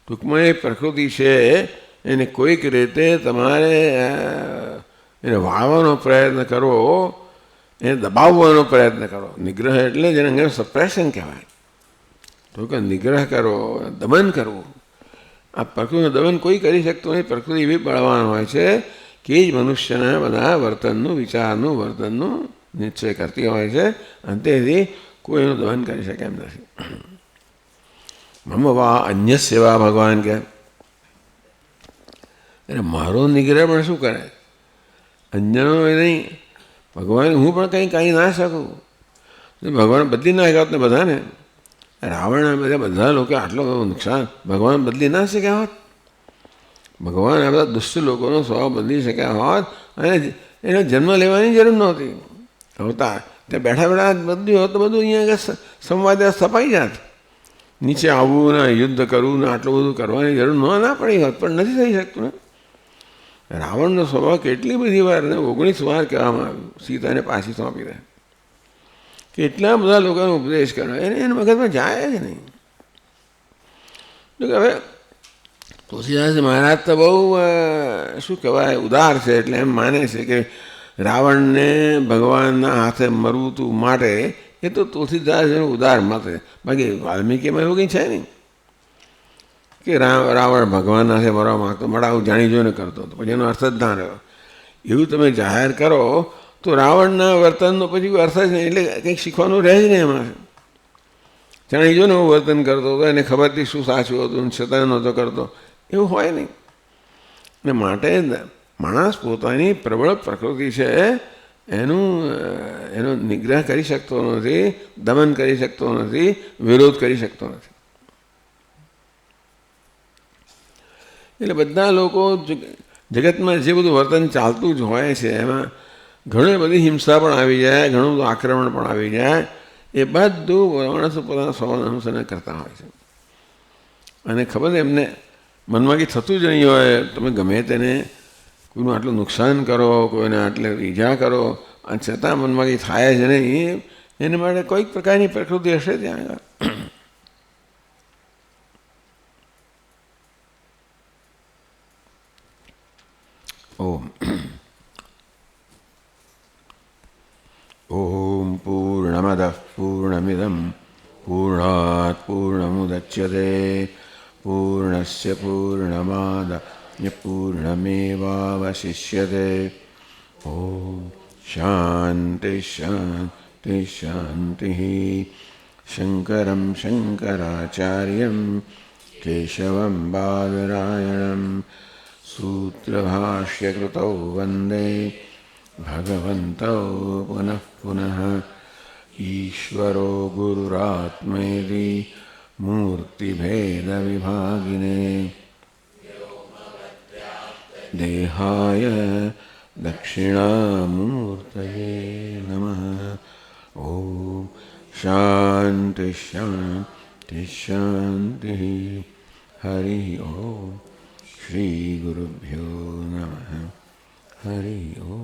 ટૂંકમાં એ પ્રકૃતિ છે એને કોઈક રીતે તમારે એને વાળવાનો પ્રયત્ન કરવો એને દબાવવાનો પ્રયત્ન કરો. નિગ્રહ એટલે જેને અંગે સપ્રેશન કહેવાય. તો કે નિગ્રહ કરવો દમન કરવું આ પ્રકૃતિનું દમન કોઈ કરી શકતું નહીં. પ્રકૃતિ એવી બળવાન હોય છે કે જ મનુષ્યના બધા વર્તનનું વિચારનું વર્તનનું નિશ્ચય કરતી હોય છે અને તેથી કોઈ એનું દમન કરી શકે એમ નથી. મમ વા અન્ય સેવા ભગવાન કહે એટલે મારો નિગ્રહ પણ શું કરે અન્યનો એ નહીં ભગવાન હું પણ કંઈ કાંઈ ના શકું. ભગવાન બદલી ના શક્યા હોત ને બધાને રાવણ બધા લોકો આટલો નુકસાન ભગવાન બદલી ના શક્યા હોત. ભગવાન આ બધા દુષ્ટ લોકોનો સ્વભાવ બદલી શક્યા હોત અને એનો જન્મ લેવાની જરૂર નહોતી. અવતાર ત્યાં બેઠા બેઠા બદલ્યું હોત તો બધું અહીંયા સંવાદ સ્થપાઈ જાત. નીચે આવવું ને યુદ્ધ કરવું ને આટલું બધું કરવાની જરૂર ના પડી હોત પણ નથી થઈ શકતું ને. રાવણનો સ્વભાવ કેટલી બધી વાર ને 19 વાર કહેવામાં આવ્યું સીતાને પાછી સોંપી દે. કેટલા બધા લોકોનો ઉપદેશ કરો એને મગજમાં જાય જ નહીં. હવે તુલસીદાસ મહારાજ તો બહુ શું કહેવાય ઉદાર છે એટલે એમ માને છે કે રાવણને ભગવાનના હાથે મરવું તું માટે એ તો તુલસીદાસ એનું ઉદાર મત છે. બાકી વાલ્મીકીમાં એવું કંઈ છે નહીં કે રાવણ ભગવાનના હાથે મરવા માગતો મડાવું જાણી જોઈને કરતો હતો પછી એનો અર્થ જ ના રહ્યો. એવું તમે જાહેર કરો તો રાવણના વર્તનનો પછી કોઈ અર્થ જ નહીં એટલે કંઈક શીખવાનું રહે જ નહીં એમાં. જાણી જો ને હું વર્તન કરતો હતો એને ખબરથી શું સાચું હતું છતાં નહોતો કરતો એવું હોય નહીં. ને માટે માણસ પોતાની પ્રબળ પ્રકૃતિ છે એનો નિગ્રહ કરી શકતો નથી દમન કરી શકતો નથી વિરોધ કરી શકતો નથી. એટલે બધા લોકો જગતમાં જે બધું વર્તન ચાલતું જ હોય છે એમાં ઘણી બધી હિંસા પણ આવી જાય ઘણું બધું આક્રમણ પણ આવી જાય. એ બધું માણસો પોતાના સ્વભાવનું અનુસરણ કરતા હોય છે અને ખબર ને એમને મનમાં કંઈ થતું જ નહીં હોય. તમે ગમે તેને કોઈનું આટલું નુકસાન કરો કોઈને આટલે ઈજા કરો અને છતાં મનમાં કંઈ થાય જ નહીં એને માટે કોઈક પ્રકારની પ્રકૃતિ હશે ત્યાં આગળ. ઓમ ઓમ પૂર્ણમદઃ પૂર્ણમિદં પૂર્ણાત પૂર્ણમુદચ્યતે પૂર્ણસ્ય પૂર્ણમાદાય પૂર્ણમેવાવશિષ્યતે. ઓમ શાંતિ શાંતિ શાંતિ. શંકરં શંકરાચાર્યં કેશવં બાદરાયણં સૂત્રભાષ્યકૃતૌ વંદે ભગવन्तौ પુનઃ પુનઃ. ઈશ્વરો ગુરુરાત્મેતિ મૂર્તિભેદવિભાગિને દેહાય દક્ષિણામૂર્તયે નમઃ. ઓમ શાંતિ શાંતિ શાંતિ. હરિ ઓમ શ્રી ગુરુભ્યો નમઃ. હરિ ઓમ.